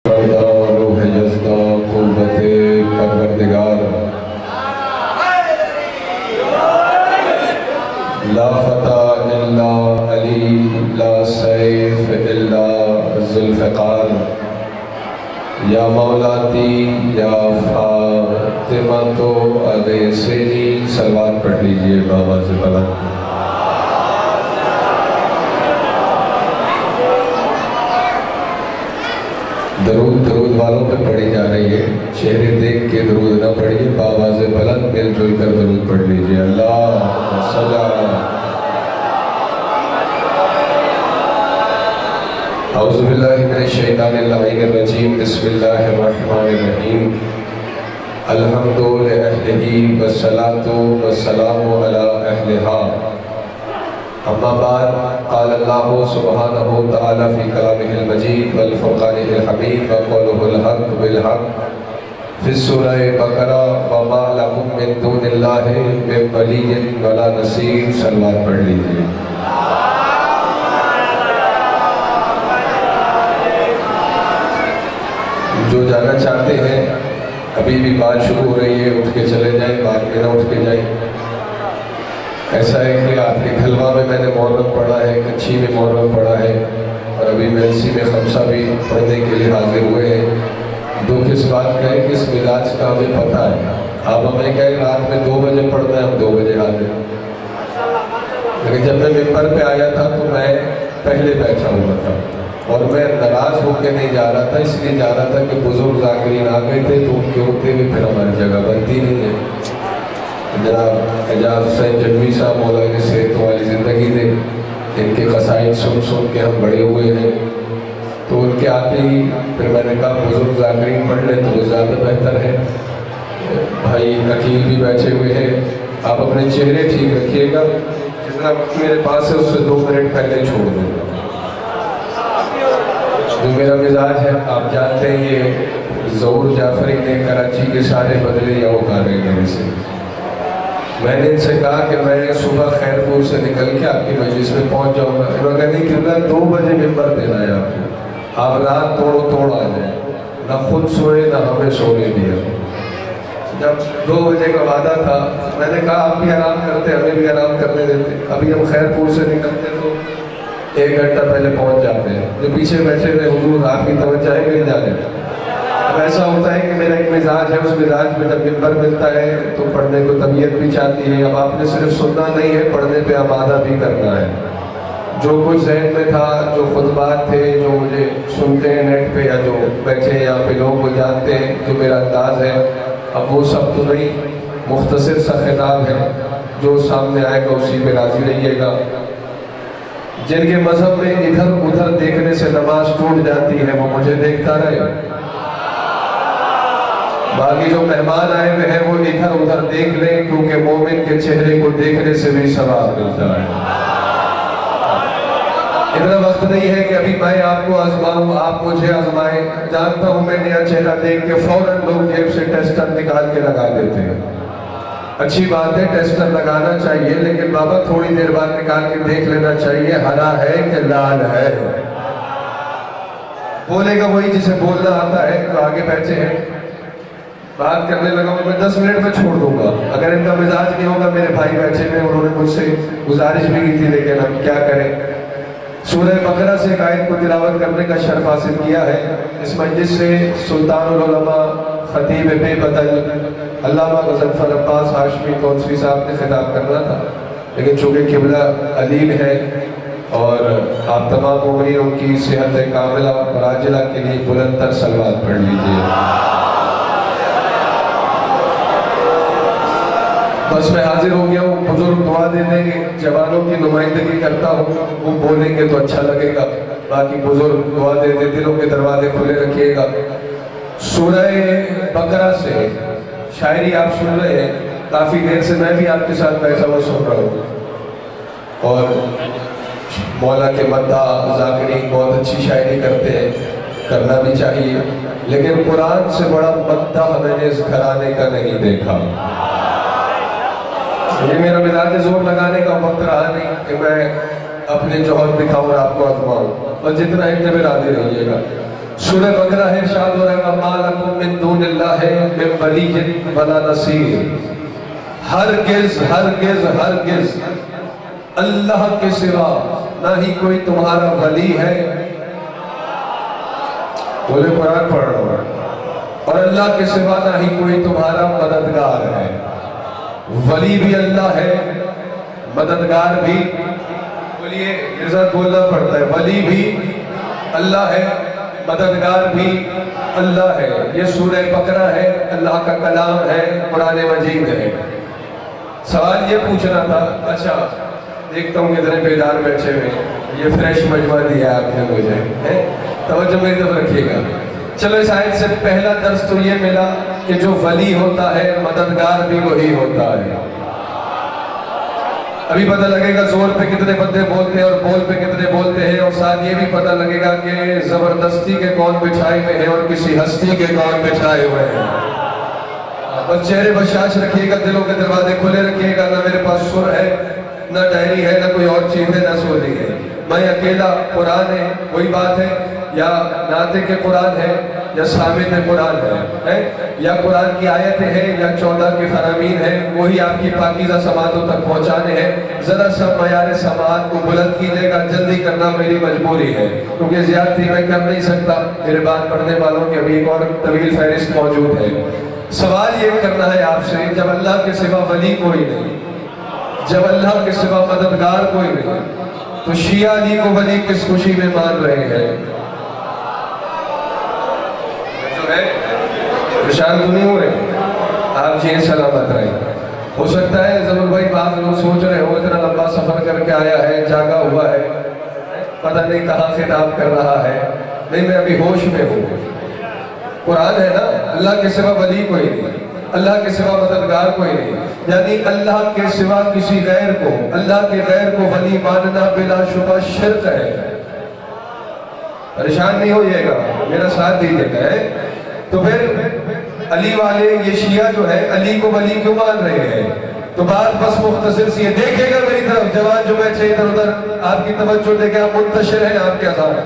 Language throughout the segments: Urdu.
روح جزدہ قوت پروردگار لا فتح الا علی لا سیف الا ذوالفقار یا مولاتی یا فاطمہ تو اغیثنی صلوات پڑھ لیجئے بآواز بلند۔ درود والوں پہ پڑھی جا رہی ہے، چہرے دیکھ کے درود نہ پڑھیے، بآواز بلند مل جل کر درود پڑھ لیجئے۔ اللہ صلی اللہ۔ اعوذ باللہ من الشیطان اللعین الرجیم، بسم اللہ الرحمن الرحیم۔ الحمد للہ والصلاة والسلام علی اہلہا، اما بعد، قال اللہ سبحانہ تعالی فی کلامہ المجید والفرقان الحمید وقولہ الحق بالحق فی سورہ بقرہ وما لکم من دون اللہ من ولی ولا نصیر۔ صلوات پڑھ لیجئے۔ جو جانا چاہتے ہیں ابھی بھی بات شروع ہو رہی ہے، اٹھ کے چلے جائیں، بعد میں نہ اٹھ کے جائیں۔ ایسا ہے کہ آپ کے کھلوا میں میں نے محرم پڑھا ہے، کچھی میں محرم پڑھا ہے، اور ابھی ملسی میں خمسہ بھی پڑھنے کے لیے حاضر ہوئے ہیں۔ دو کس بات کا ہے، کس مزاج کا ہمیں پتہ ہے۔ آپ ہمیں کہیں رات میں 2 بجے پڑھنا ہے، ہم 2 بجے حاضر۔ لیکن جب میں ممبر پہ آیا تھا تو میں پہلے بیٹھا ہوا تھا، اور میں ناراض ہو کے نہیں جا رہا تھا، اس لیے جا رہا تھا کہ بزرگ ذاکرین آ گئے تھے تو ان کے ہوتے ہوئے پھر ہماری جگہ بنتی نہیں ہے۔ جناب اعجاز حسین جنوی صاحب مولا نے صحت والی زندگی دے، ان کے قصائد سن سن کے ہم بڑے ہوئے ہیں، تو ان کے آتے ہی پھر میں نے کہا بزرگ ذاکرین پڑھ لیں تو وہ زیادہ بہتر ہے۔ بھائی عقیل بھی بیٹھے ہوئے ہیں، آپ اپنے چہرے ٹھیک رکھیے گا، جتنا میرے پاس ہے اس سے 2 منٹ پہلے چھوڑ دوں گا۔ جو میرا مزاج ہے آپ جانتے ہیں، یہ ظہور جعفری نے کراچی کے سارے بدلے یا اکارے میرے سے۔ میں نے ان سے کہا کہ میں صبح خیرپور سے نکل کے آپ کی مجلس میں پہنچ جاؤں گا، انہوں نے کہا نہیں کرنا، 2 بجے ممبر دینا ہے آپ کو، آپ رات توڑ آ جائیں، نہ خود سوئے نہ ہمیں سونے دیا۔ جب 2 بجے کا وعدہ تھا میں نے کہا آپ بھی آرام کرتے، ہمیں بھی آرام کرنے دیتے، ابھی ہم خیرپور سے نکلتے تو 1 گھنٹہ پہلے پہنچ جاتے ہیں۔ جو پیچھے بیٹھے ہوئے حضور آپ کی توجہ ہے مل جانے۔ اب ایسا ہوتا ہے کہ میرا ایک مزاج ہے، اس مزاج میں جب ممبر ملتا ہے تو پڑھنے کو طبیعت بھی چاہتی ہے۔ اب آپ نے صرف سننا نہیں ہے، پڑھنے پہ آمادہ بھی کرنا ہے۔ جو کچھ ذہن میں تھا، جو خطبات تھے، جو مجھے سنتے ہیں نیٹ پہ یا جو بیٹھے ہیں یہاں پہ لوگ وہ جانتے ہیں جو میرا انداز ہے، اب وہ سب تو نہیں، مختصر سا خطاب ہے، جو سامنے آئے گا اسی پہ راضی رہیے گا۔ جن کے مذہب میں ادھر ادھر دیکھنے سے نماز ٹوٹ جاتی ہے وہ مجھے دیکھتا رہے، باقی جو مہمان آئے ہوئے ہیں وہ ادھر ادھر دیکھ لیں، کیونکہ مومن کے چہرے کو دیکھنے سے بھی ثواب ملتا ہے۔ اتنا وقت نہیں ہے کہ ابھی میں آپ کو آزماؤں، آپ مجھے آزمائیں۔ جانتا ہوں میں نیا چہرہ دیکھ کے فوراً لوگ جیب سے ٹیسٹر نکال کے لگا دیتے ہیں۔ اچھی بات ہے، ٹیسٹر لگانا چاہیے، لیکن بابا تھوڑی دیر بعد نکال کے دیکھ لینا چاہیے ہرا ہے کہ لال ہے۔ بولے گا وہی جسے بولنا آتا ہے، تو آگے بیٹھے ہیں بات کرنے لگا ہوں، میں 10 منٹ میں چھوڑ دوں گا۔ اگر ان کا مزاج نہیں ہوگا، میرے بھائی بیٹھے میں انہوں نے مجھ سے گزارش بھی کی تھی، لیکن ہم کیا کریں۔ سورہ بقرہ سے ایک آیت کو تلاوت کرنے کا شرف حاصل کیا ہے۔ اس مجلس سے سلطان العلماء خطیب بے بدل علامہ مظفر عباس ہاشمی کونسری صاحب نے خطاب کرنا تھا، لیکن چونکہ قبلہ علیم ہے اور آپ تمام مومنین کی صحت کاملہ اور عاجلہ کے لیے بلند تر صلوات پڑھ لیجئے۔ بس میں حاضر ہو گیا ہوں، بزرگ دعا دے دیں گے، جوانوں کی نمائندگی کرتا ہوں، وہ بولیں گے تو اچھا لگے گا، باقی بزرگ دعا دے دیں، دلوں کے دروازے کھلے رکھیے گا۔ سورہ بقرہ سے شاعری آپ سن رہے ہیں، کافی دیر سے میں بھی آپ کے ساتھ بیٹھا ہوا سن رہا ہوں، اور مولا کے مداح ذاکرین بہت اچھی شاعری کرتے ہیں، کرنا بھی چاہیے، لیکن قرآن سے بڑا مداح میں نے اس گھرانے کا نہیں دیکھا۔ یہ میرا مزاج زور لگانے کا وقت رہا نہیں کہ میں اپنے جوہر دکھاؤں اور آپ کو آزماؤں، بس جتنا ہے میں راضی رہیے گا۔ سورہ بقرہ ہے ارشاد ہو رہا ہے وَمَا لَكُم مِّن دُونِ اللَّهِ مِن وَلِيٍّ وَلَا نَصِيرٍ، ہرگز ہرگز ہرگز اللہ کے سوا نہ ہی کوئی تمہارا ولی ہے، بولے قرآن پڑھ رہا ہوں، اور اللہ کے سوا نہ ہی کوئی تمہارا مددگار ہے۔ ولی بھی اللہ ہے، مددگار بھی، بولیے ارزا بولنا پڑتا ہے، ولی بھی اللہ ہے، مددگار بھی اللہ ہے۔ یہ سورہ بقرہ ہے، اللہ کا کلام ہے، قرآن مجید ہے۔ سوال یہ پوچھنا تھا، اچھا دیکھتا ہوں کتنے بیدار بیٹھے ہوئے، یہ فریش مجمع دیا آپ نے مجھے، توجہ میری طرف رکھیے گا۔ چلو اس آیت سے پہلا درس تو یہ ملا کہ جو ولی ہوتا ہے مددگار بھی وہی ہوتا ہے۔ ابھی پتہ لگے گا زور پہ کتنے بندے بولتے ہیں اور بول پہ کتنے بولتے ہیں، اور ساتھ یہ بھی پتہ لگے گا کہ زبردستی کے کون بچھائے ہوئے ہیں اور کسی ہستی کے کون بچھائے ہوئے ہیں۔ بس چہرے بشاش رکھیے گا، دلوں کے دروازے کھلے رکھیے گا، نہ میرے پاس سر ہے، نہ ڈائری ہے، نہ کوئی اور چیز ہے، نہ سوری ہے، میں اکیلا قرآن ہے، وہی بات ہے، یا ناطق قرآن ہے، یا سامع قرآن ہے، یا قرآن کی آیتیں ہیں، یا 14 کی فرامین ہیں، وہی آپ کی پاکیزہ سماعتوں تک پہنچانے ہیں۔ ذرا سا معیار سماعت کو بلند کیجیے گا، جلدی کرنا میری مجبوری ہے، کیونکہ زیادتی میں کر نہیں سکتا، میرے بات پڑھنے والوں کی ابھی ایک اور طویل فہرست موجود ہے۔ سوال یہ کرنا ہے آپ سے، جب اللہ کے سوا ولی کوئی نہیں، جب اللہ کے سوا مددگار کوئی نہیں، تو شیعہ علی کو ولی کس خوشی میں مان رہے ہیں؟ پریشان تو نہیں ہو رہے؟ آپ جی سلامت رہیں۔ ہو سکتا ہے ضرور بھائی بعض لوگ سوچ رہے ہو اتنا لمبا سفر کر کے آیا ہے، جاگا ہوا ہے، پتہ نہیں کہاں خطاب کر رہا ہے۔ نہیں، میں ابھی ہوش میں ہوں۔ قرآن ہے نا، اللہ کے سوا ولی کوئی نہیں، اللہ کے سوا مددگار کوئی نہیں، یعنی اللہ کے سوا کسی غیر کو، اللہ کے غیر کو ولی ماننا بلا شبہ شرک ہے۔ پریشان نہیں ہوئیے گا، میرا ساتھ دیجیے گا۔ تو پھر علی والے یہ شیعہ جو ہے علی کو ولی کیوں مان رہے ہیں؟ تو بات بس مختصر سی ہے، دیکھیں گا میری طرف، جوان جو بیٹھے ادھر ادھر، آپ کی توجہ دیکھیں، آپ منتشر ہیں آپ کے اذان،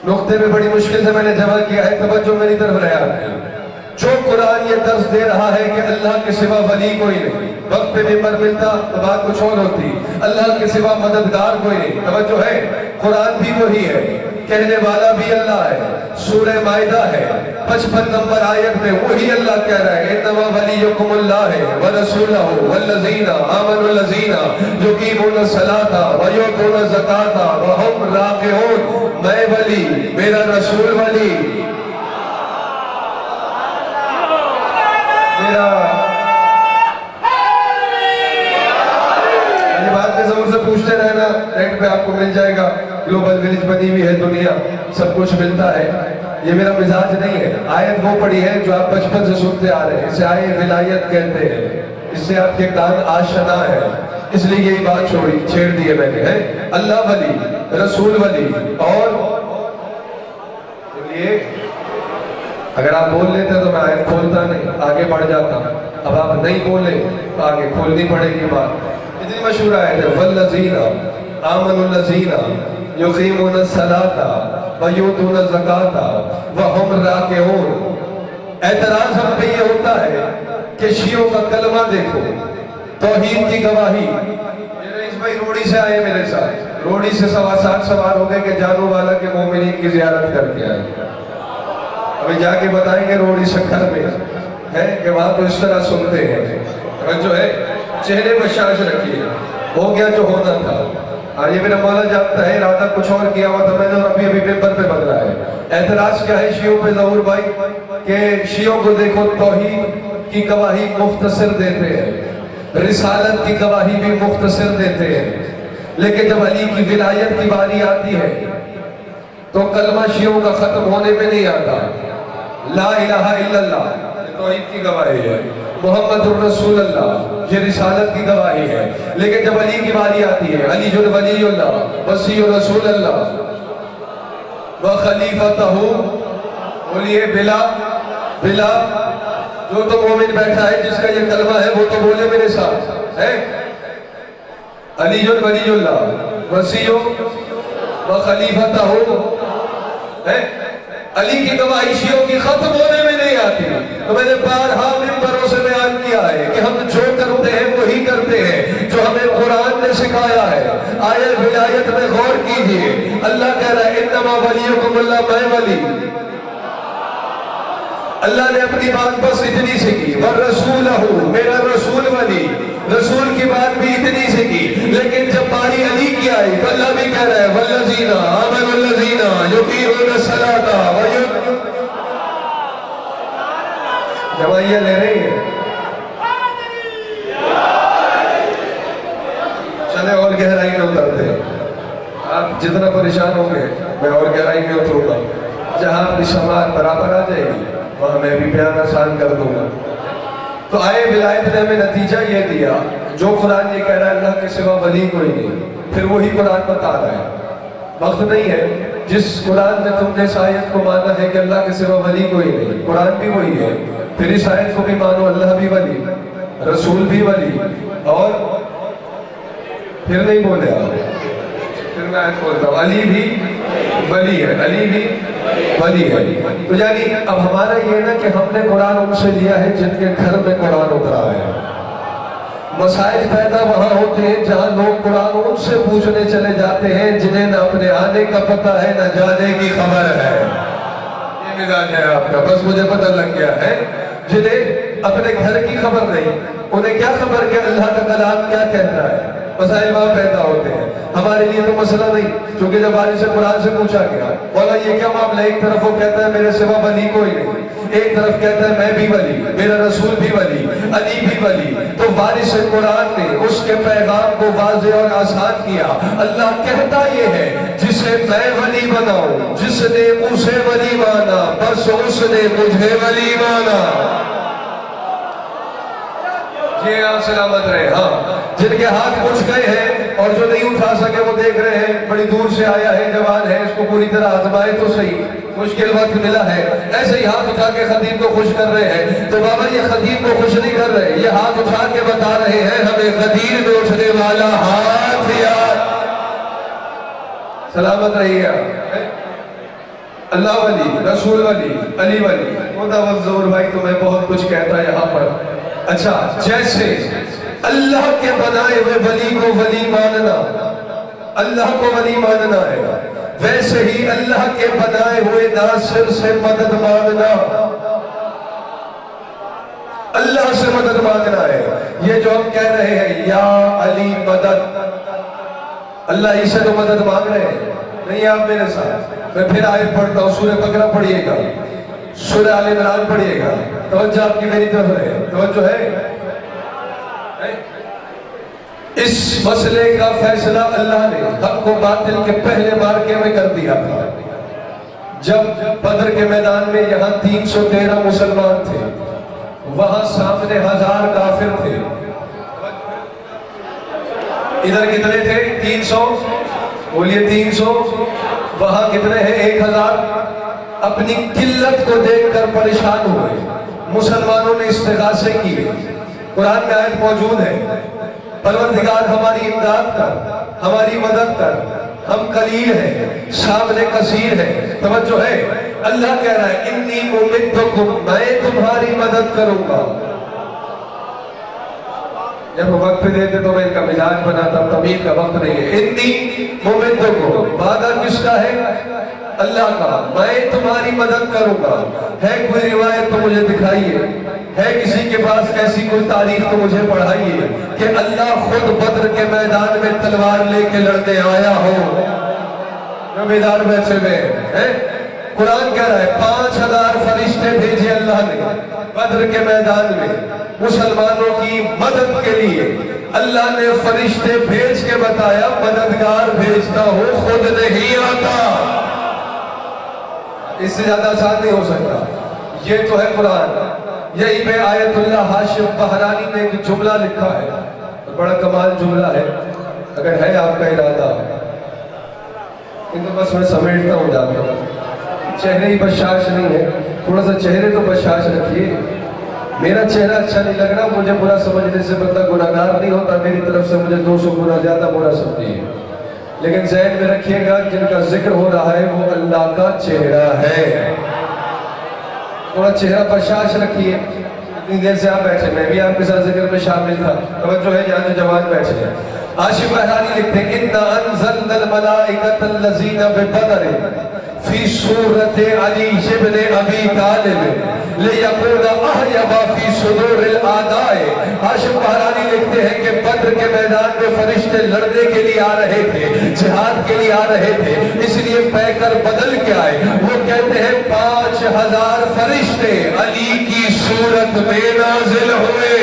نقطے میں بڑی مشکل سے میں نے جمع کیا ہے، توجہ میری طرف رہے آپ کی۔ جو قرآن یہ درس دے رہا ہے کہ اللہ کے سوا ولی کوئی نہیں، وقت پہ ممبر ملتا تو بات کچھ اور ہوتی، اللہ کے سوا مددگار کوئی نہیں، توجہ ہے، قرآن بھی وہی ہے، کہنے والا بھی اللہ ہے، سورہ مائدہ ہے 55 نمبر آیت میں وہی اللہ کہہ رہا ہے انما ولیکم اللہ ورسولہ والذین آمنوا الذین یقیمون الصلاۃ ویؤتون الزکاۃ وہم راکعون، میں ولی، میرا رسول ولی، میرا یہ بات میں ضرور سے پوچھتے رہنا، نیٹ پہ آپ کو مل جائے گا، گلوبل ویلیج بنی ہوئی ہے دنیا، سب کچھ ملتا ہے، یہ میرا مزاج نہیں ہے۔ آیت وہ پڑھی ہے جو آپ بچپن سے سنتے آ رہے ہیں، اسے آیت ولایت کہتے ہیں، اس سے آپ کے کان آشنا ہے، اس لیے یہی بات چھیڑ دی ہے میں نے، اللہ ولی، رسول ولی، اور اگر آپ بول لیتے تو میں آیت کھولتا نہیں، آگے بڑھ جاتا، اب آپ نہیں بولے تو آگے کھولنی پڑے گی بات۔ اتنی مشہور آیت ہے والذین آمنوا الذین یقیمون الصلاۃ ویؤتون الزکاۃ وہم راکعون۔ اعتراض ہم پہ یہ ہوتا ہے کہ شیعوں کا کلمہ دیکھو، توحید کی گواہی، اس بھائی روڑی سے آئے میرے ساتھ، روڑی سے 7.25 سوار ہو گئے کہ جانو والا کے مومنین کی زیارت کر کے آئے، ابھی جا کے بتائیں گے روڑی شکر میں ہے کہ وہاں تو اس طرح سنتے ہیں، جو ہے چہرے بشاش رکھیے، ہو گیا جو ہونا تھا۔ یہ میرا مولا جانتا ہے ارادہ کچھ اور کیا ہوا تھا میں نے، اور ابھی ممبر پہ بدلا ہے۔ اعتراض کیا ہے شیعوں پہ ظہور بھائی کہ شیعوں کو دیکھو توحید کی گواہی مختصر دیتے ہیں، رسالت کی گواہی بھی مختصر دیتے ہیں، لیکن جب علی کی ولایت کی باری آتی ہے تو کلمہ شیعوں کا ختم ہونے میں نہیں آتا، لا الہ الا اللہ توحید کی گواہی ہے، محمد الرسول اللہ یہ رسالت کی گواہی ہے، لیکن جب علی کی باری آتی ہے علی جو ولی اللہ وصی رسول اللہ وخلیفتہ، بولیے بلا جو تو مومن بیٹھا ہے جس کا یہ کلمہ ہے وہ تو بولے میرے ساتھ ہے، علی جو ولی اللہ وصی وخلیفتہ علی کی گواہی شیعوں کی ختم ہونے میں نہیں آتی. تو میں نے بارہا منبروں سے بیان کیا ہے کہ ہم جو کرتے ہیں وہی کرتے ہیں جو ہمیں قرآن نے سکھایا ہے. آیت ولایت میں غور کیجئے. اللہ کہہ رہا ہے انما ولیکم اللہ، میں ولی. اللہ نے اپنی بات بس اتنی سے کی. وَالرَّسُولَهُ، میرا رسول ولی. رسول کی بات بھی اتنی سے کی. لیکن جب باری علی کی آئی تو اللہ بھی کہہ رہا ہے وَالَّذِينَ آمَنُوا الَّذِينَ يُقِيمُونَ الصَّلَاةَ جمعیہ لے رہی ہیں. چلے اور گہرائی میں اترتے ہیں. آپ جتنا پریشان ہوں گے میں اور گہرائی میں اتروں گا. جہاں اپنی سماعت برابر آ جائے گی وہاں میں بھی بیان آسان کر دوں گا. تو آئے ولایت نے ہمیں نتیجہ یہ دیا، جو قرآن یہ کہہ رہا ہے اللہ کے سوا ولی کوئی نہیں، پھر وہی قرآن بتا رہا ہے. وقت نہیں ہے. جس قرآن میں تم نے اس آیت کو مانا ہے کہ اللہ کے سوا ولی کوئی نہیں، قرآن بھی وہی ہے، پھر اس آیت کو بھی مانو اللہ بھی ولی، رسول بھی ولی، اور پھر نہیں بولے آپ. پھر میں آیت بولتا ہوں علی بھی ولی ہے، علی بھی ولی ہے. تو یعنی اب ہمارا یہ نا کہ ہم نے قرآن ان سے لیا ہے جن کے گھر میں قرآن اترا ہے. مسائل پیدا وہاں ہوتے ہیں جہاں لوگ قرآن ان سے پوچھنے چلے جاتے ہیں جنہیں نہ اپنے آنے کا پتہ ہے نہ جانے کی خبر ہے. یہ مزاج ہے آپ کا، بس مجھے پتہ لگ گیا ہے. جنہیں اپنے گھر کی خبر نہیں، انہیں کیا خبر کہ اللہ کا کلام کیا کہتا ہے. مسائل وہاں پیدا ہوتے ہیں. ہمارے لیے تو مسئلہ نہیں، چونکہ جب والد سے قرآن سے پوچھا گیا بولا یہ کیا معاملہ. ایک طرف وہ کہتا ہے میرے سوا ولی کوئی نہیں، ایک طرف کہتا ہے میں بھی ولی، میرا رسول بھی ولی، علی بھی ولی. تو والد سے قرآن نے اس کے پیغام کو واضح اور آسان کیا. اللہ کہتا یہ ہے جسے میں ولی بناؤں، جس نے اسے ولی مانا بس اس نے مجھے ولی مانا. یہ آپ سلامت رہے. ہاں جن کے ہاتھ اٹھ گئے ہیں اور جو نہیں اٹھا سکے وہ دیکھ رہے ہیں، بڑی دور سے آیا ہے، جوان ہے، اس کو پوری طرح آزمائے تو صحیح، مشکل وقت ملا ہے. ایسے ہی ہاتھ اٹھا کے خطیب کو خوش کر رہے ہیں. تو بابا یہ خطیب کو خوش نہیں کر رہے، یہ ہاتھ اٹھا کے بتا رہے ہیں ہمیں غدیر میں اٹھنے والا ہاتھ یاد. سلامت رہیے آپ. اللہ ولی، رسول ولی، علی ولی. متوضع بھائی تمہیں بہت کچھ کہتا ہے یہاں پر. اچھا جیسے اللہ کے بنائے ہوئے ولی کو ولی ماننا، اللہ کو ولی ماننا ہے، ویسے ہی اللہ کے بنائے ہوئے ناصر سے مدد مانگنا، اللہ سے مدد مانگنا ہے. یہ جو ہم کہہ رہے ہیں یا علی مدد، اللہ ہی سے تو مدد مانگ رہے ہیں. نہیں آپ میرے ساتھ، میں پھر آیت پڑھتا ہوں. سورہ بقرہ پڑھیے گا، سورہ آل عمران پڑھیے گا. توجہ آپ کی میری طرف رہے. توجہ ہے. اس مسئلے کا فیصلہ اللہ نے حق و باطل کے پہلے مارکے میں کر دیا تھا. جب بدر کے میدان میں یہاں 313 مسلمان تھے، وہاں سامنے 1000 کافر تھے. ادھر کتنے تھے؟ 300. بولیے 300. وہاں کتنے ہیں؟ 1000. اپنی قلت کو دیکھ کر پریشان ہوئے. مسلمانوں نے استغاثے کیے. قرآن میں آیت موجود ہے، پروردگار ہماری امداد کر، ہماری مدد کر، ہم قلیل ہیں، سامنے کثیر ہے. توجہ ہے. اللہ کہہ رہا ہے انی ممدکم، میں تمہاری مدد کروں گا. جب وقت دیتے تو میں ان کا مزاج بناتا، تمید کا وقت نہیں ہے. انی ممدکم، وعدہ کس کا ہے؟ اللہ کا. میں تمہاری مدد کروں گا. ہے کوئی روایت تو مجھے دکھائیے، ہے کسی کے پاس ایسی کوئی تاریخ تو مجھے پڑھائیے کہ اللہ خود بدر کے میدان میں تلوار لے کے لڑنے آیا ہو. جو میدان میں سے میں قرآن کہہ رہا ہے 5000 فرشتے بھیجے اللہ نے بدر کے میدان میں مسلمانوں کی مدد کے لیے. اللہ نے فرشتے بھیج کے بتایا مددگار بھیجتا ہوں، خود نہیں آتا. اس سے زیادہ آسان نہیں ہو سکتا. یہ تو ہے قرآن. یہی پہ آیت اللہ ہاشم بہرانی نے ایک جملہ لکھا ہے، بڑا کمال جملہ ہے. اگر ہے آپ کا ارادہ ان کو بس میں سمیٹتا ہوں جاتا ہوں. چہرے ہی بشاش نہیں ہے، تھوڑا سا چہرے تو بشاش رکھیے. میرا چہرہ اچھا نہیں لگ رہا، مجھے برا سمجھنے سے بندہ گناہگار نہیں ہوتا. میری طرف سے مجھے 200 گنا زیادہ برا سمجھیے. لیکن ذہن میں رکھیے گا جن کا ذکر ہو رہا ہے وہ اللہ کا چہرہ ہے. تھوڑا چہرہ بشاش رکھیے. اتنی دیر سے آپ بیٹھے, میں بھی آپ کے ساتھ ذکر میں شامل تھا. توجہ ہے جہاں جوان بیٹھے ہیں. عاشق بہرانی لکھتے ہیں اِنَّا أَنزَلْنَا الْمَلَائِكَةَ الَّذِينَ بِبَدْرٍ فِي صُورَةِ عَلِيِّ بْنِ أَبِي طَالِبٍ لِيَكُونَ أَحْيَبَ فِي صُدُورِ الْأَعْدَاءِ. عاشق بہرانی لکھتے ہیں کہ بدر کے میدان میں فرشتے لڑنے کے لیے آ رہے تھے, جہاد کے لیے آ رہے تھے, اس لیے پیکر بدل کے آئے. وہ کہتے ہیں 5000 فرشتے علی کی صورت میں نازل ہوئے.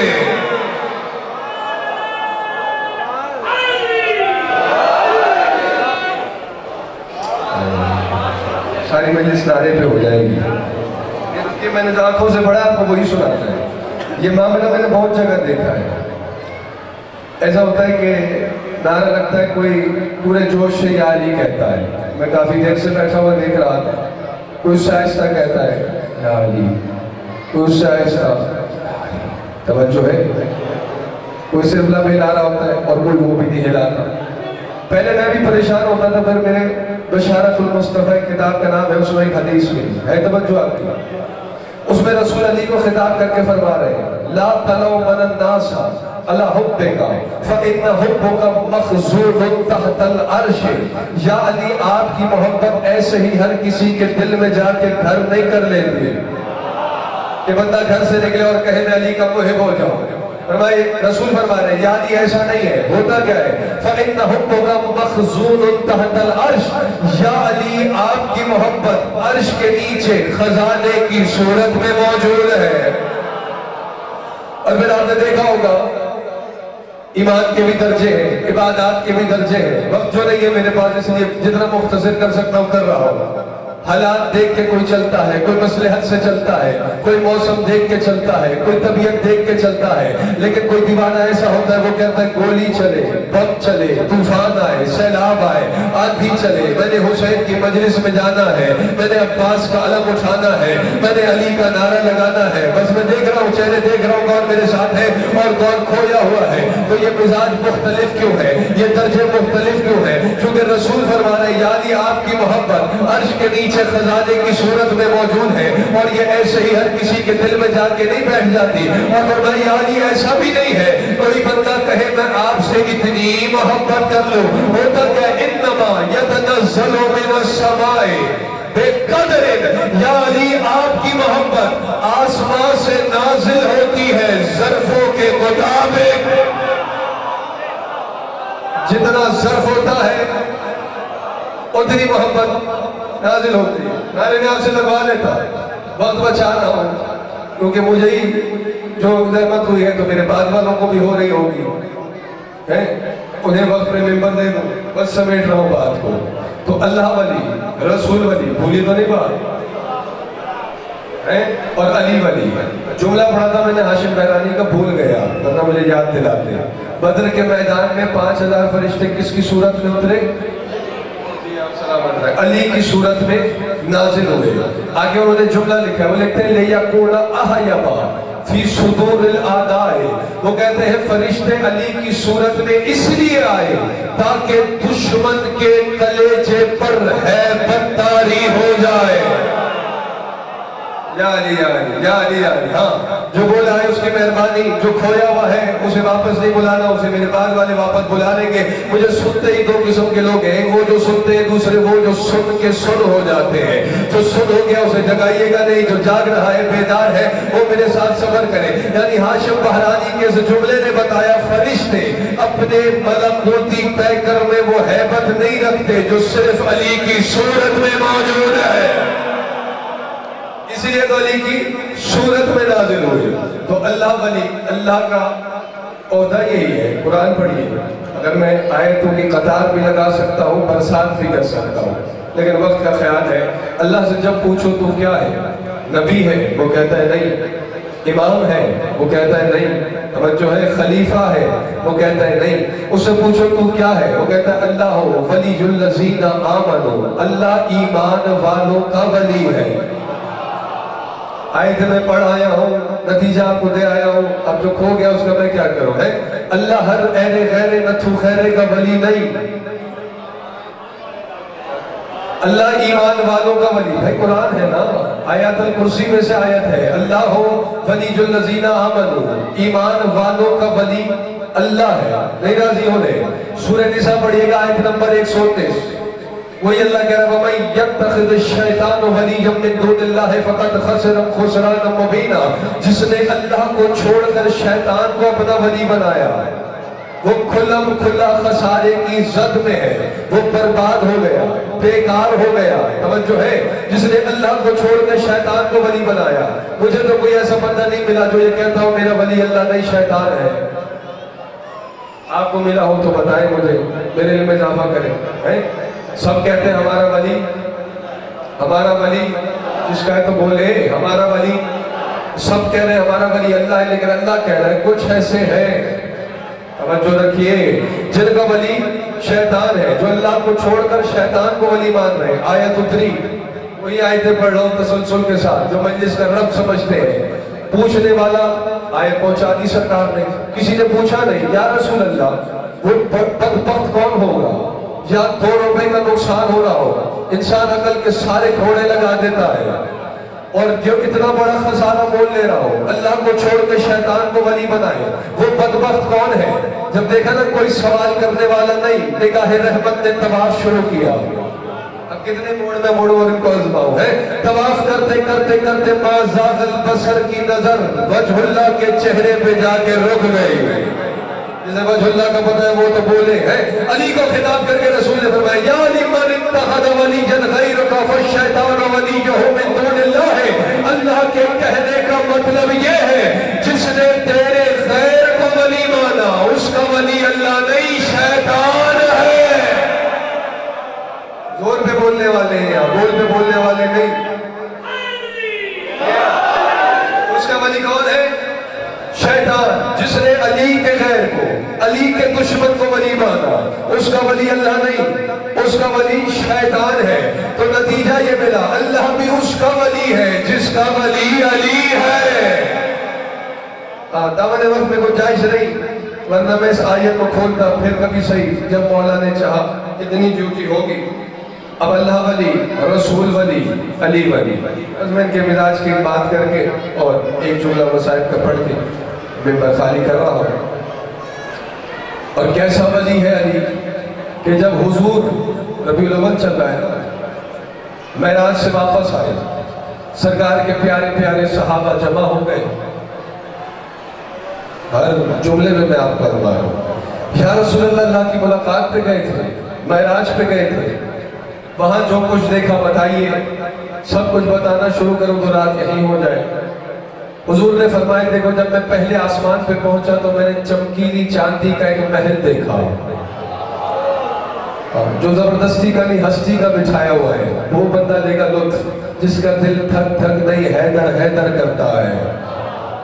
ساری مجلس نعرے پہ ہو جائے گی. یہ میں نے جو آنکھوں سے پڑھا آپ کو وہی سناتا ہے. یہ معاملہ میں نے بہت جگہ دیکھا ہے. ایسا ہوتا ہے کہ نعرہ لگتا ہے, کوئی پورے جوش سے یا علی کہتا ہے. میں کافی دیر سے بیٹھا ہوا دیکھ رہا تھا. کوئی آہستہ کہتا ہے یا علی, کوئی آہستہ, توجہ ہے. کوئی صرف لب ہلا رہا ہوتا ہے اور کوئی وہ بھی نہیں ہلاتا. پہلے میں بھی پریشان ہوتا تھا, پھر میرے بشارت المصطفیٰ کتاب کا نام ہے, اس میں ایک حدیث میں ہے, توجہ آپ کی. اس میں رسول علی کو خطاب کر کے فرما رہے ہیں لا تلو من الناس علی حبک فإن حبک مخزون تحت العرش. یا علی آپ کی محبت ایسے ہی ہر کسی کے دل میں جا کے گھر نہیں کر لیتی کہ بندہ گھر سے نکلے اور کہے میں علی کا محب ہو جاؤں. فرمائے رسول فرما رہے ہیں یا علی ایسا نہیں ہے. ہوتا کیا ہے فإن حبک مخزون تحت العرش. یا علی آپ کی محبت عرش کے نیچے خزانے کی صورت میں موجود ہے. اور پھر آپ نے دیکھا ہوگا ایمان کے بھی درجے ہیں, عبادات کے بھی درجے ہیں. وقت جو نہیں ہے میرے پاس, اس لیے جتنا مختصر کر سکتا ہوں کر رہا ہوں. حالات دیکھ کے کوئی چلتا ہے, کوئی مصلحت سے چلتا ہے, کوئی موسم دیکھ کے چلتا ہے, کوئی طبیعت دیکھ کے چلتا ہے. لیکن کوئی دیوانہ ایسا ہوتا ہے وہ کہتا ہے گولی چلے, بم چلے, طوفان آئے, سیلاب آئے, آندھی چلے, میں نے حسین کی مجلس میں جانا ہے, میں نے عباس کا علم اٹھانا ہے, میں نے علی کا نعرہ لگانا ہے. بس میں دیکھ رہا ہوں, چہرے دیکھ رہا ہوں کون میرے ساتھ ہے اور کون کھویا ہوا ہے. تو یہ مزاج مختلف کیوں ہے, یہ درجے مختلف کیوں ہے؟ کیونکہ رسول فرما رہے ہیں یعنی آپ کی محبت عرش کے نیچے خزانے کی صورت میں موجود ہے, اور یہ ایسے ہی ہر کسی کے دل میں جا کے نہیں بیٹھ جاتی. اور فرمایا یعنی ایسا بھی نہیں ہے کوئی بندہ کہے میں آپ سے اتنی محبت کر لوں. ہوتا کیا انما یتنزل من السماء بقدر. یا علی آپ کی محبت آسمان سے نازل ہوتی ہے ظرفوں کے مطابق. جتنا ظرف ہوتا ہے اتنی محبت نازل ہوتی ہے. میں نے آپ سے لگوا لیتا, وقت بچا رہا ہوں کیونکہ مجھے ہی جو زحمت ہوئی ہے تو میرے بعد والوں کو بھی ہو رہی ہوگی. انہیں وقت میں ممبر دے دوں, بس سمیٹ رہا ہوں بات کو. تو اللہ ولی, رسول ولی, بھولی تو نہیں بات, اور علی ولی. جملہ پڑھا تھا میں نے عاشق بہرانی کا, بھول گیا ورنہ مجھے یاد دلاتے. بدر کے میدان میں 5000 فرشتے کس کی صورت میں اترے؟ علی کی صورت میں نازل ہوئے. آگے انہوں نے جملہ لکھا ہے, وہ لکھتے ہیں لِيَكُونَ أَحْيَبَ فِي صُدُورِ الْأَعْدَاءِ. وہ کہتے ہیں فرشتے علی کی صورت میں اس لیے آئے تاکہ دشمن کے کلیجے پر ہیبت طاری ہو جائے. یا علی, یا علی, یا علی, یا علی. ہاں جو بولا ہے اس کی مہربانی, جو کھویا ہوا ہے اسے واپس نہیں بلانا, اسے میرے بعد والے واپس بلا لیں گے. مجھے سنتے ہی 2 قسم کے لوگ ہیں, وہ جو سنتے ہیں, دوسرے وہ جو سن کے سن ہو جاتے ہیں. جو سن ہو گیا اسے جگائیے گا نہیں, جو جاگ رہا ہے بیدار ہے وہ میرے ساتھ سفر کرے. یعنی ہاشم بہرانی کے اس جملے نے بتایا فرشتے اپنے ملکوتی پیکر میں وہ ہیبت نہیں رکھتے جو صرف علی کی صورت میں موجود ہے. اسی لیے تو علی کی صورت میں نازل ہوئی. تو اللہ ولی, اللہ کا عہدہ یہی ہے. قرآن پڑھیے, اگر میں آیتوں کی قطار بھی لگا سکتا ہوں, برسات بھی کر سکتا ہوں, لیکن وقت کا خیال ہے. اللہ سے جب پوچھو تو کیا ہے, نبی ہے وہ کہتا ہے نہیں, امام ہے وہ کہتا ہے نہیں, توجہ ہے, خلیفہ ہے وہ کہتا ہے نہیں. اس سے پوچھو تو کیا ہے, وہ کہتا ہے اللہ ہو ولی الذین آمنوا, اللہ ایمان والوں کا ولی ہے. آیت میں پڑھ آیا ہوں, نتیجہ آپ کو دے آیا ہوں. اب جو کھو گیا اس کا میں کیا کروں؟ ہے اللہ ہر اہل غیر نتھو خیرے کا ولی نہیں. اللہ ایمان والوں کا ولی، بھائی قرآن ہے نا، آیات الکرسی میں سے آیت ہے، اللہ ولی الذین آمنوا، ایمان والوں کا ولی اللہ ہے، نہیں راضی ہونے۔ سورہ نساء پڑھیے گا آیت نمبر 129، وہی اللہ کہہ رہا ہے وَمَن يَتَّخِذِ الشَّيْطَانُ وَلِيًّا مِن دُونِ اللَّهِ فَقَدْ خَسِرَ خُسْرَانًا مُبِينًا، جس نے اللہ کو چھوڑ کر شیطان کو اپنا ولی بنایا وہ کھلا خسارے کی زد میں ہے، وہ برباد ہو گیا، بیکار ہو گیا۔ توجہ ہے، جس نے اللہ کو چھوڑ کر شیطان کو ولی بنایا۔ مجھے تو کوئی ایسا بندہ نہیں ملا جو یہ کہتا ہو میرا ولی اللہ نہیں شیطان ہے۔ آپ کو ملا ہو تو بتائیں مجھے، میرے علم میں اضافہ کریں۔ سب کہتے ہیں ہمارا ولی، جس کا ہے تو بولے ہمارا ولی۔ سب کہہ رہے ہیں ہمارا ولی اللہ ہے، لیکن اللہ کہہ رہا ہے کچھ ایسے ہیں، توجہ رکھیے، جن کا ولی شیطان ہے، جو اللہ کو چھوڑ کر شیطان کو ولی مان رہے ہیں۔ آیت اتری، وہی آیتیں پڑھ رہا ہوں تسلسل کے ساتھ، جو مجلس کا رب سمجھتے ہیں۔ پوچھنے والا آیت پہنچا دی سرکار نے، کسی نے پوچھا نہیں یا رسول اللہ وہ بدبخت کون ہوگا یا 2 روپے کا نقصان ہو رہا ہوگا، انسان عقل کے سارے گھوڑے لگا دیتا ہے اور جو اتنا بڑا خسارہ مول لے رہا ہو، اللہ کو چھوڑ کے شیطان کو ولی بنائے، وہ بدبخت کون ہے؟ جب دیکھا نا کوئی سوال کرنے والا نہیں، نگاہ رحمت نے طواف شروع کیا۔ اب کتنے موڑ میں موڑوں اور ان کو ازماؤں ہے، طواف کرتے کرتے کرتے ما زاغ البصر کی نظر وجہ اللہ کے چہرے پہ جا کے رک گئی۔ جسے وجہ اللہ کا پتہ ہے وہ تو بولے ہیں۔ علی کو خطاب کر کے رسول نے فرمایا یا علی من اتخذ ولیا غیرک فالشیطان ولیہ من دون اللہ، اللہ کے کہنے کا مطلب یہ ہے جس نے تیرے غیر کو ولی مانا اس کا ولی اللہ نہیں شیطان ہے۔ زور پہ بولنے والے ہیں یا بول پہ بولنے والے نہیں؟ اس کا ولی کون ہے؟ شیطان۔ جس نے علی کے غیر کو، علی کے دشمن کو ولی مانا اس کا ولی اللہ نہیں، اس کا ولی شیطان ہے۔ تو نتیجہ یہ ملا اللہ بھی اس کا ولی ہے جس کا ولی علی ہے۔ دامن وقت میں کوئی جائز نہیں، ورنہ میں اس آیت کو کھولتا پھر کبھی صحیح جب مولا نے چاہا اتنی ڈیوٹی ہوگی۔ اب اللہ ولی، رسول ولی، علی ولی۔ بس میں ان کے مزاج کی بات کر کے اور ایک جملہ مصائب کا پڑھ کے ممبر خالی کر رہا ہوں۔ اور کیسا ولی ہے علی کہ جب حضور ربیع الاول چل رہا ہے، معراج سے واپس آئے، سرکار کے پیارے پیارے صحابہ جمع ہو گئے، ہر جملے میں آپ کو بتا رہا ہوں، یا رسول اللہ اللہ کی ملاقات پہ گئے تھے، معراج پہ گئے تھے، وہاں جو کچھ دیکھا بتائیے، سب کچھ بتانا شروع کروں تو رات یہی ہو جائے۔ حضور نے فرمایا دیکھو جب میں پہلے آسمان پہ پہنچا تو میں نے چمکیلی چاندی کا ایک محل دیکھا جو زبردستی کا نہیں ہستی کا بچھایا ہوا ہے، وہ بندہ لے گا لطف جس کا دل تھک تھک نہیں حیدر حیدر کرتا ہے۔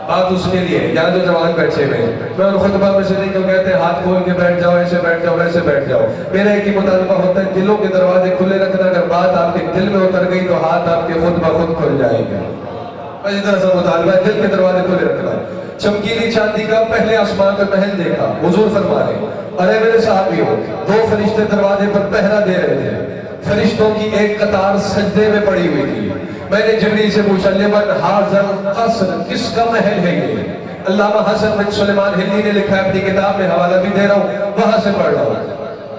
بات اس کے لیے یہاں جو جوان بیٹھے ہوئے، میں ان خطبہ میں سے نہیں کیوں کہتے ہیں ہاتھ کھول کے بیٹھ جاؤ، ایسے بیٹھ جاؤ، ویسے بیٹھ جاؤ۔ میرا ایک ہی مطالبہ ہوتا ہے دلوں کے دروازے کھلے رکھنا، اگر بات آپ کے دل میں اتر گئی تو ہاتھ آپ کے خود بخود کھل جائے گا۔ اس طرح سے مطالبہ ہے دل کے دروازے کھلے رکھنا۔ چمکیلی چاندی کا پہلے آسمان کا محل دیکھا، حضور فرما رہے ارے میرے صحابیوں، 2 فرشتے دروازے پر پہرا دے رہے تھے، فرشتوں کی ایک قطار سجدے میں پڑی ہوئی تھی۔ میں نے جبریل سے پوچھا لمن حاضر قصر، کس کا محل ہے یہ؟ علامہ حسن بن سلیمان ہندی نے لکھا ہے اپنی کتاب میں، حوالہ بھی دے رہا ہوں، وہاں سے پڑھ رہا ہوں۔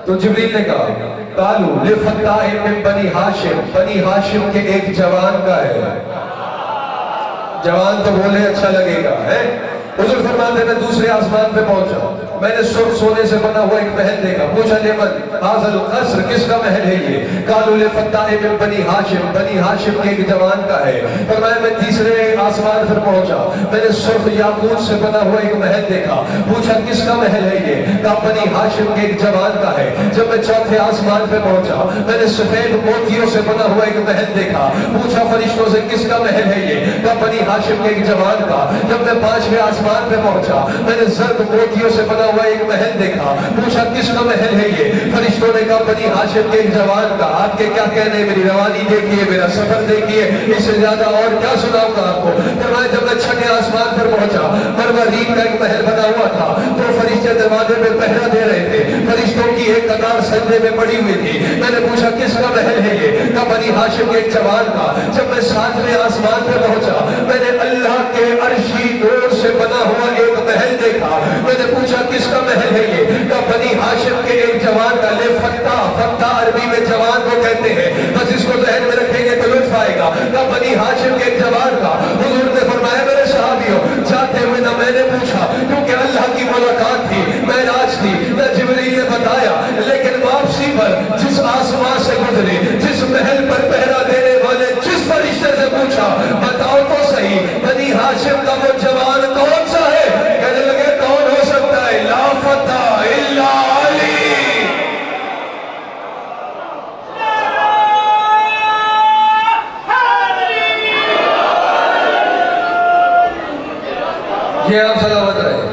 تو جبریل نے کہا قالوا لفتاء من بنی ہاشم، بنی ہاشم کے ایک جوان کا ہے۔ جوان تو بولے اچھا لگے گا ہے۔ حضور فرماتے ہیں دوسرے آسمان پہ پہنچا، میں نے سرخ سونے سے بنا ہوا ایک محل دیکھا، پوچھا لمن حاضر القصر، کس کا محل ہے یہ؟ قالوا لفتاء من بنی ہاشم، بنی ہاشم کے ایک جوان کا ہے۔ فرمایا میں تیسرے آسمان پر پہنچا، میں نے سرخ یاقوت سے بنا ہوا ایک محل دیکھا، پوچھا کس کا محل ہے یہ؟ کہا بنی ہاشم کے ایک جوان کا ہے۔ جب میں چوتھے آسمان پہ پہنچا، میں نے سفید موتیوں سے بنا ہوا ایک محل دیکھا، پوچھا فرشتوں سے کس کا محل ہے یہ؟ کہا بنی ہاشم کے ایک جوان کا۔ جب میں 5ویں آسمان پہ پہنچا، میں نے زرد موتیوں سے بنا ہوا ایک محل دیکھا، پوچھا کس کا محل ہے یہ؟ فرشتوں نے کہا بنی ہاشم کے ایک جوان کا۔ آپ کے کیا کہنے، میری روانی دیکھیے، میرا سفر دیکھیے، اس سے زیادہ اور کیا سناؤں گا آپ کو۔ فرمایا جب میں 6ویں آسمان پر پہنچا، مروہ ریت کا ایک محل بنا ہوا تھا، تو فرشتے کے دروازے میں پہرا دے رہے تھے، فرشتوں کی ایک قطار سجدے میں پڑی ہوئی تھی۔ میں نے پوچھا کس کا محل ہے یہ؟ کہا بنی ہاشم کے ایک جوان کا۔ جب میں 7ویں آسمان پہ پہنچا، میں نے اللہ کے عرشی نور سے بنا ہوا ایک محل دیکھا۔ میں نے پوچھا کس کا محل ہے یہ؟ کہا بنی ہاشم کے ایک جوان کا۔ لے فتح، فتح عربی میں جوان کو کہتے ہیں، بس اس کو ذہن میں رکھیں گے تو لطف آئے گا۔ کہا بنی ہاشم کے ایک جوان کا۔ حضور نے فرمایا میرے صحابیوں، جاتے ہوئے نہ میں نے پوچھا کیونکہ اللہ کی ملاقات تھی، معراج تھی، نہ جبریل نے بتایا، لیکن واپسی پر جس آسمان سے گزرے، جس محل پر پہرا دینے والے جس فرشتے سے پوچھا بتاؤ تو صحیح بنی ہاشم کا وہ جوان کون سا ہے؟ کہنے لگے کون ہو سکتا ہے؟ لا فتح الا علی۔ یہ آپ سلامت رہے۔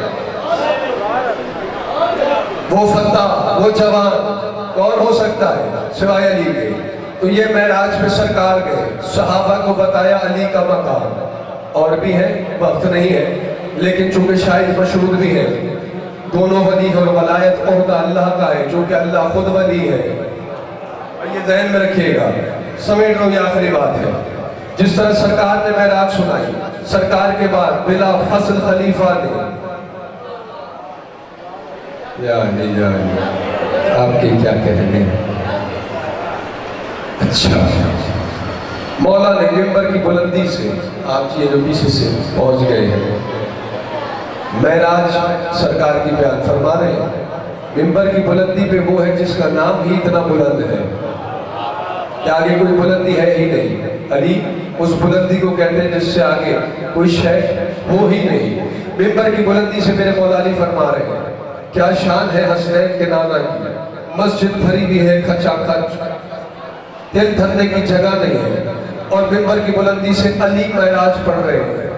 وہ فتح، وہ جوان کون ہو سکتا ہے سوائے علی کے؟ تو یہ معراج پہ سرکار گئے، صحابہ کو بتایا علی کا مقام اور بھی ہے، وقت نہیں ہے، لیکن چونکہ شاید مشہور بھی ہے، دونوں ولی اور ولایت عہدہ اللہ کا ہے، جو کہ اللہ خود ولی ہے۔ اور یہ ذہن میں رکھیے گا، سمیٹ لو، یہ آخری بات ہے۔ جس طرح سرکار نے معراج سنائی، سرکار کے بعد بلا فصل خلیفہ نے یا آپ کے کیا کہنے، اچھا مولا نے منبر کی بلندی سے، آپ یہ جو پیچھے سے پہنچ گئے ہیں، معراج سرکار کی بیان فرما رہے ہیں۔ منبر کی بلندی پہ وہ ہے جس کا نام ہی اتنا بلند ہے کہ آگے کوئی بلندی ہے ہی نہیں۔ علی اس بلندی کو کہتے ہیں جس سے آگے کوئی شے ہو ہی نہیں۔ منبر کی بلندی سے میرے مولا علی فرما رہے ہیں، کیا شان ہے حسنین کے نانا کی، مسجد بھری بھی ہے کھچا کھچ، دل دھرنے کی جگہ نہیں ہے، اور منبر کی بلندی سے علی معراج پڑھ رہے ہیں۔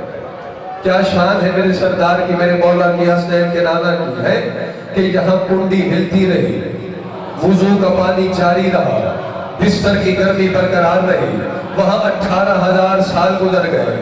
کیا شان ہے میرے سردار کی، میرے مولا کی، حسنین کے نانا کی، ہے کہ یہاں کنڈی ہلتی رہی، وضو کا پانی جاری رہا، بستر کی گرمی برقرار رہی، وہاں 18,000 سال گزر گئے۔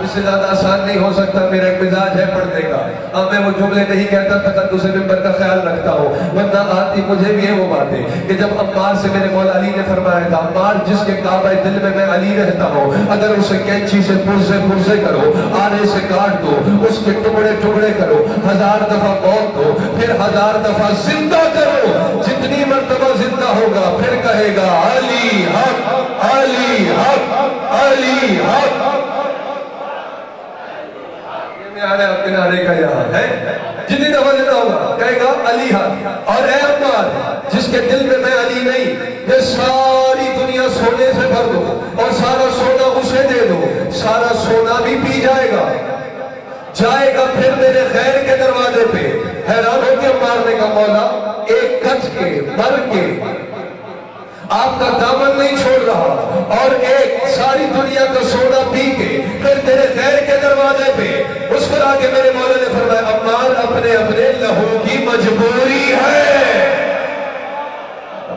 اس سے زیادہ آسان نہیں ہو سکتا، میرا ایک مزاج ہے پڑھنے کا، اب میں وہ جملے نہیں کہتا تقدس منبر کا خیال رکھتا ہوں، ورنہ آتی مجھے بھی ہے وہ باتیں کہ جب عمار سے میرے مولا علی نے فرمایا تھا، عمار جس کے کعبہ دل میں علی رہتا ہوں، اگر اسے کینچی سے پرزے کرو، آنے سے کاٹ دو، اس کے ٹکڑے ٹکڑے کرو، 1000 دفعہ موت دو، پھر 1000 دفعہ زندہ کرو، جتنی مرتبہ زندہ ہوگا پھر کہے گا علی حق، علی حق، علی حق۔ کنارے کا یہاں ہے، جتنی دفعہ زندہ ہوگا کہے گا علی حق۔ اور اے عمار جس کے دل میں علی نہیں، یہ ساری دنیا سونے سے بھر دو اور سارا سونا اسے دے دو، سارا سونا بھی پی جائے گا پھر میرے خیر کے دروازے پہ۔ حیران ہو کے عمار نے کہا مولا ایک کچ کے مر کے آپ کا دامن نہیں چھوڑ رہا، اور ایک ساری دنیا کا سونا پی کے پھر تیرے خیر کے دروازے پہ۔ مسکرا کے میرے مولا نے فرمایا عمار اپنے اپنے لہو کی مجبوری ہے،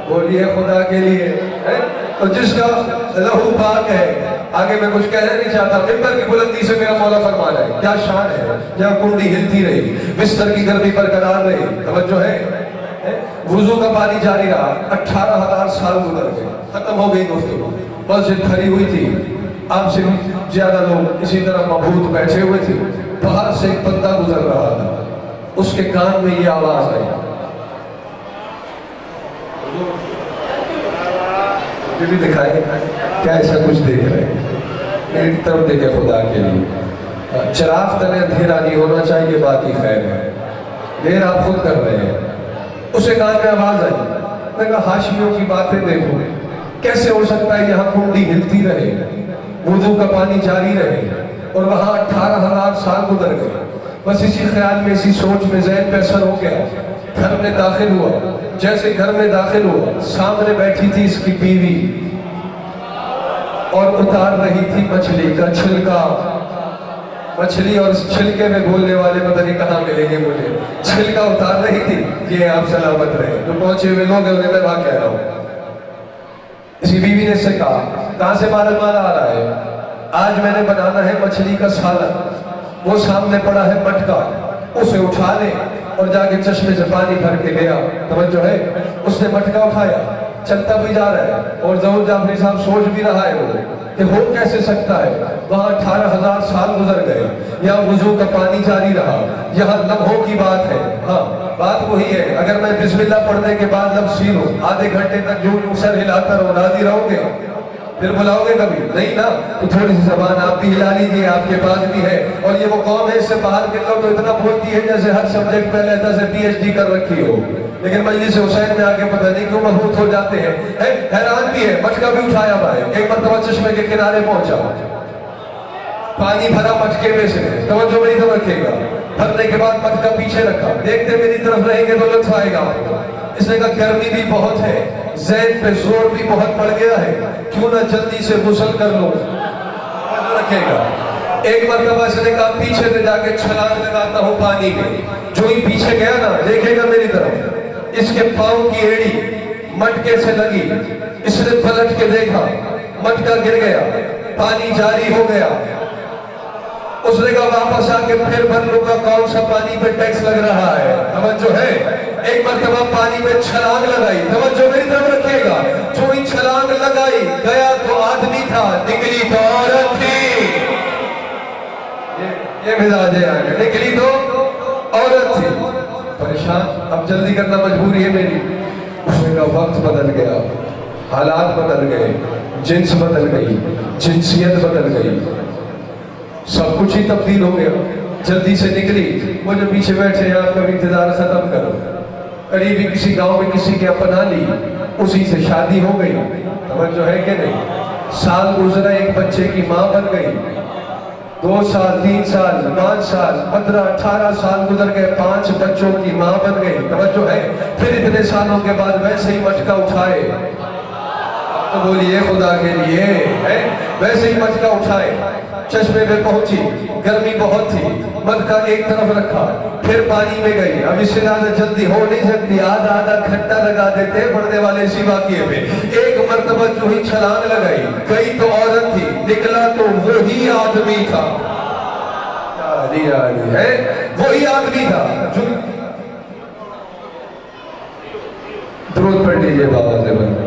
بولیے خدا کے لیے، تو جس کا لہو پاک ہے۔ آگے میں کچھ کہنا نہیں چاہتا، منبر کی بلندی سے میرا مولا فرما رہا ہے، کیا شان ہے جہاں کنڈی ہلتی رہی، بستر کی گرمی برقرار رہی، توجہ ہے، وضو کا پانی جاری رہا، 18,000 سال گزر گئے، ختم ہو گئی گفتگو، مسجد بھری ہوئی تھی، آپ سے زیادہ لوگ اسی طرح مبہوت بیٹھے ہوئے تھے، باہر سے ایک بندہ گزر رہا تھا، اس کے کان میں یہ آواز آئی، یہ بھی دکھائے کیا ایسا کچھ دیکھ رہے ہیں، میری طرف دیکھے خدا کے لیے، چراغ تلے اندھیرا نہیں ہونا چاہیے، باقی خیر ہے، دیر آپ خود کر رہے ہیں۔ اسے کہا میں آواز آئی، میں کہا ہاشمیوں کی باتیں دیکھو، کیسے ہو سکتا ہے یہاں کنڈی ہلتی رہے، وضو کا پانی جاری رہے، اور وہاں 18,000 سال گزر گئے۔ بس اسی خیال میں، اسی سوچ میں ذہن پہ اثر ہو گیا، گھر میں داخل ہوا، جیسے گھر میں داخل ہوا سامنے بیٹھی تھی اس کی بیوی اور اتار رہی تھی مچھلی کا چھلکا، مچھلی اور اس چھلکے میں بولنے والے پتہ نہیں کہاں ملیں گے مجھے، چھلکا اتار رہی تھی، یہ آپ سلامت رہے، جو پہنچے ہوئے لوگ ہیں انہیں میں وہاں کہہ رہا ہوں۔ اسی بیوی نے سے کہا کہاں سے مال آ رہا ہے؟ آج میں نے بنانا ہے مچھلی کا سالن، وہ سامنے پڑا ہے مٹکا، اسے اٹھا لے اور جا کے چشمے سے پانی بھر کے لیا. توجہ ہے. اس نے مٹکا اٹھایا, چلتا بھی جا رہا ہے اور ظہور جعفری صاحب سوچ بھی رہا ہے وہ کہ ہو کیسے سکتا ہے. وہاں 18,000 سال گزر گئے, یہاں وضو کا پانی جاری رہا, یہاں لمحوں کی بات ہے. ہاں بات وہی ہے, اگر میں بسم اللہ پڑھنے کے بعد لفظ سیلوں, آدھے گھنٹے تک یوں سر ہلاتا رہو, راضی رہو گے؟ پھر بلاؤ گے کبھی نہیں نا. تو تھوڑی سی زبان آپ بھی ہلا لیجیے, آپ کے پاس بھی ہے. اور یہ وہ قوم ہے اس سے باہر نکلو تو اتنا بولتی ہے جیسے ہر سبجیکٹ پہ علیحدہ سے PhD کر رکھی ہو, لیکن مجلس حسین میں آگے پتہ نہیں کیوں مبہوت ہو جاتے ہیں. حیران بھی ہے, مٹکا بھی اٹھایا بھائی, ایک مرتبہ چشمے کے کنارے پہنچا, پانی بھرا مٹکے میں سے, توجہ میری طرف رکھے گا. بھرنے کے بعد مٹکا پیچھے رکھا, دیکھتے میری طرف رہیں گے تو لطف آئے گا. اس نے کہا گرمی بھی بہت ہے, زید پہ زور بھی بہت بڑھ گیا ہے, کیوں نہ جلدی سے غسل کر لو. رکھے گا. ایک مرتبہ اس نے کہا پیچھے سے جا کے چھلانگ لگاتا ہوں پانی میں. جو ہی پیچھے گیا نا, دیکھے گا میری طرف, اس کے پاؤں کی ایڑی مٹکے سے لگی. اس نے پلٹ کے دیکھا, مٹکا گر گیا, پانی جاری ہو گیا. اس نے کہا واپس آ کے پھر بھر لوں گا, کون سا پانی پہ ٹیکس لگ رہا ہے. توجہ ہے. ایک مرتبہ پانی میں چھلانگ لگائی, توجہ میری طرف رکھیے گا. جو ہی چھلانگ لگائی, گیا تو آدمی تھا, نکلی تو عورت تھی. یہ مزاج ہے آگے, نکلی تو عورت تھی. پریشان, اب جلدی کرنا مجبوری ہے میری. اس نے کہا وقت بدل گیا, حالات بدل گئے, جنس بدل گئی, جنسیت بدل گئی, سب کچھ ہی تبدیل ہو گیا. جلدی سے نکلی. وہ جو پیچھے بیٹھے ہیں آپ کا بھی انتظار ختم کرو. قریبی کسی گاؤں میں کسی کے اپنا لی, اسی سے شادی ہو گئی. توجہ ہے کہ نہیں. سال گزرا, ایک بچے کی ماں بن گئی. 2 سال 3 سال 5 سال 15 18 سال گزر گئے, 5 بچوں کی ماں بن گئی. توجہ ہے. پھر اتنے سالوں کے بعد ویسے ہی مٹکا اٹھائے, تو بولیے خدا کے لیے, ویسے ہی مٹکا اٹھائے, چشمے پہ پہنچی, گرمی بہت تھی, مٹکا ایک طرف رکھا, پھر پانی میں گئی. اب اس سے زیادہ جلدی ہو نہیں سکتی, آدھا گھنٹہ لگا دیتے پڑھنے والے اسی واقعے پہ. ایک مرتبہ جو ہی چھلانگ لگائی, گئی تو عورت تھی, نکلا تو وہی آدمی تھا. وہی آدمی تھا. درود پڑھ لیجیے بابا سے.